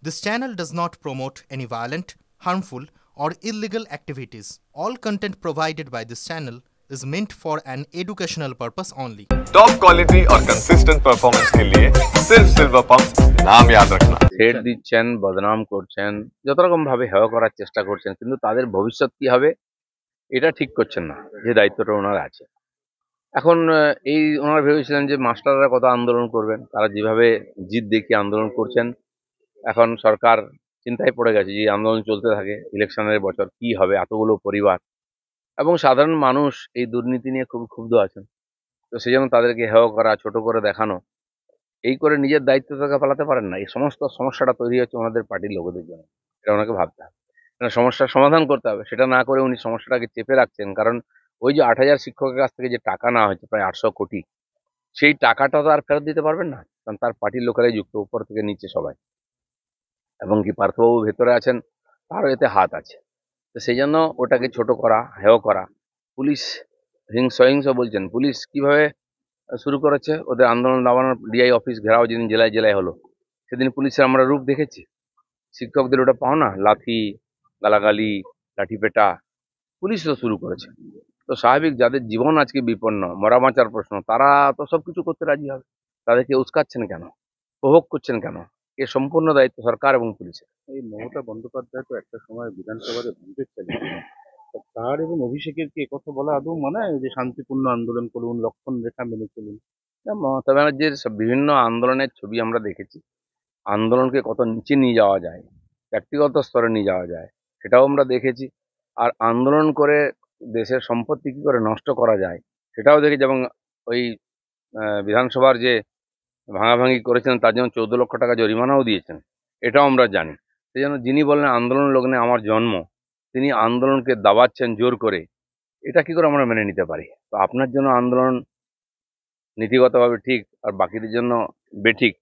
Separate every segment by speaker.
Speaker 1: This channel does not promote any violent, harmful, or illegal activities. All content provided by this channel is meant for an educational purpose only.
Speaker 2: Top quality और consistent performance के लिए सिर्फ silver pump नाम याद रखना।
Speaker 3: ছেড় দিচ্ছেন, বদনাম করছেন, যত রকম ভাবে হেয় করার চেষ্টা করছেন, কিন্তু তাদের ভবিষ্যৎ কি হবে এটা ঠিক করছেন না, যে দায়িত্বটা ওনার আছে। এখন এই ওনারা ভেবেছিলেন যে মাস্টাররা কত আন্দোলন করবেন, তারা যেভাবে জিদ দেখিয়ে আন্দোলন করছেন, এখন সরকার চিন্তায় পড়ে গেছে যে আন্দোলন চলতে থাকে, ইলেকশনের বছর কি হবে, এতগুলো পরিবার এবং সাধারণ মানুষ এই দুর্নীতি নিয়ে খুব ক্ষুব্ধ আছেন। তো সেই জন্য তাদেরকে হেয় করা, ছোট করে দেখানো, এই করে নিজের দায়িত্ব থেকে পালাতে পারেন না। এই সমস্ত সমস্যাটা তৈরি হচ্ছে ওনাদের পার্টির লোকেদের জন্য, এটা ওনাকে ভাবতে হবে। সমস্যার সমাধান করতে হবে, সেটা না করে উনি সমস্যাটাকে চেপে রাখছেন। কারণ ওই যে 8,000 শিক্ষকের কাছ থেকে যে টাকা নেওয়া হয়েছে প্রায় 800 কোটি, সেই টাকাটা তো আর ফেরত দিতে পারবেন না, কারণ তার পার্টির লোকেরাই যুক্ত, উপর থেকে নিচে সবাই। এবং কি পার্থবাবু ভেতরে আছেন, তারও এতে হাত আছে। তো সেই জন্য ওটাকে ছোট করা, হেয় করা, পুলিশ সহিংস বলছেন, পুলিশ কিভাবে শুরু করেছে ওদের আন্দোলন দাবানোর। ডিআই অফিস ঘেরাও যেদিন জেলায় জেলায় হলো, সেদিন পুলিশের আমরা রূপ দেখেছি। শিক্ষকদের ওটা পাও না, লাথি, গালাগালি, লাঠিপেটা, পুলিশ তো শুরু করেছে। তো স্বাভাবিক, যাদের জীবন আজকে বিপন্ন, মরা বাঁচার প্রশ্ন, তারা তো সবকিছু করতে রাজি হবে। তাদেরকে উস্কাচ্ছেন কেন, প্রভোগ করছেন কেন? এর সম্পূর্ণ দায়িত্ব সরকার এবং পুলিশের।
Speaker 4: এই মমতা বন্দ্যোপাধ্যায় তো একটা সময় বিধানসভাতে ভাঙতে চালিয়েছিলেন। তার এবং অভিষেকের কি একথা বলা আদৌ মানায় যে শান্তিপূর্ণ আন্দোলন করুন, লক্ষণ রেখা মেনে চলুন?
Speaker 3: মমতা ব্যানার্জির বিভিন্ন আন্দোলনের ছবি আমরা দেখেছি। আন্দোলনকে কত নিচে নিয়ে যাওয়া যায়, ব্যক্তিগত স্তরে নিয়ে যাওয়া যায়, সেটাও আমরা দেখেছি। আর আন্দোলন করে দেশের সম্পত্তি কি করে নষ্ট করা যায়, সেটাও দেখেছি। এবং ওই বিধানসভার যে ভাঙাভাঙি করেছেন তার জন্য 14 লক্ষ টাকা জরিমানাও দিয়েছেন, এটাও আমরা জানি। সেই জন্য যিনি বলেন আন্দোলন লগ্নে আমার জন্ম, তিনি আন্দোলনকে দাবাচ্ছেন জোর করে, এটা কি করে আমরা মেনে নিতে পারি? তো আপনার জন্য আন্দোলন নীতিগতভাবে ঠিক আর বাকিদের জন্য বেঠিক,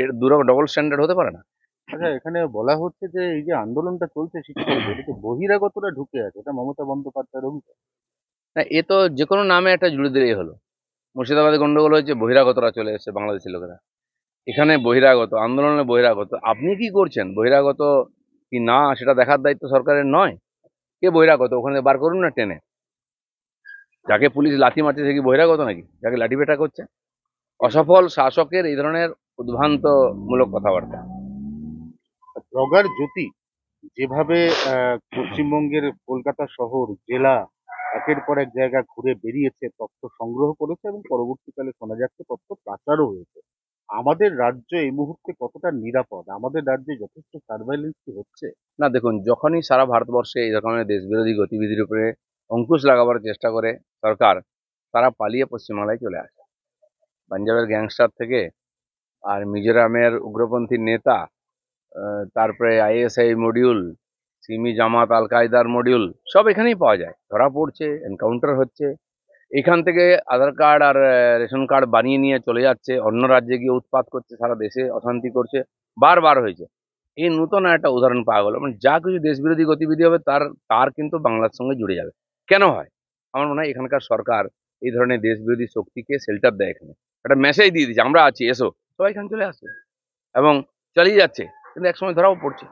Speaker 3: এর ডবল স্ট্যান্ডার্ড হতে পারে না।
Speaker 4: আচ্ছা, এখানে বলা হচ্ছে যে এই যে আন্দোলনটা চলছে শিক্ষকদের, এতে বহিরাগতরা ঢুকে আছে, এটা মমতা বন্দ্যোপাধ্যায়ের অভিযোগ।
Speaker 3: না, এ তো যে কোনো নামে একটা জুড়ে দিলেই হলো। মুর্শিদাবাদে গন্ডগোল হয়েছে, বহিরাগতরা চলে এসেছে, বাংলাদেশি লোকেরা। এখানে বহিরাগত, আন্দোলনে বহিরাগত, আপনি কি করছেন বহিরাগত কি না সেটা দেখার দায়িত্ব সরকারের নয়? কে বহিরাগত ওখানে বার করুন না টেনে। যাকে পুলিশ লাথি মারছে সে কি বহিরাগত নাকি, যাকে লাঠি পেটা করছে? অসফল শাসকের এই ধরনের উদ্ভ্রান্তমূলক কথাবার্তা।
Speaker 4: ব্লগার জ্যোতি যেভাবে পশ্চিমবঙ্গের কলকাতা শহর, জেলা, একের পর এক জায়গা ঘুরে বেরিয়েছে, তথ্য সংগ্রহ করেছে এবং পরবর্তীকালে শোনা যাচ্ছে তথ্য পাচারও হয়েছে। আমাদের রাজ্য এই মুহূর্তে কতটা নিরাপদ? আমাদের রাজ্যে যথেষ্ট সার্ভাইলেন্স কি হচ্ছে?
Speaker 3: না দেখুন, যখনই সারা ভারতবর্ষে এই রকমের দেশবিরোধী গতিবিধির উপরে অঙ্কুশ লাগাবার চেষ্টা করে সরকার, তারা পালিয়ে পশ্চিমবাংলায় চলে আসে। পাঞ্জাবের গ্যাংস্টার থেকে আর মিজোরামের উগ্রপন্থী নেতা, তারপরে আইএসআই মডিউল, সিমি জামাত আল কায়দার মডিউল, সব এখানেই পাওয়া যায়। ধরা পড়ছে, এনকাউন্টার হচ্ছে। এখান থেকে আধার কার্ড আর রেশন কার্ড বানিয়ে নিয়ে চলে যাচ্ছে, অন্য রাজ্যে গিয়ে উৎপাত করছে, সারা দেশে অশান্তি করছে, বারবার হয়েছে। এই নতুন একটা উদাহরণ পাওয়া গেল। মানে যা কিছু দেশবিরোধী গতিবিধি হবে তার তার কিন্তু বাংলার সঙ্গে জুড়ে যাবে। কেন হয়? আমার মনে হয় এখানকার সরকার এই ধরনের দেশবিরোধী শক্তিকে শেল্টার দেয়। এখানে একটা মেসেজ দিয়ে দিচ্ছে, আমরা আছি, এসো, সবাই এখানে চলে আসছে এবং চালিয়ে যাচ্ছে, কিন্তু একসময় ধরাও পড়ছে।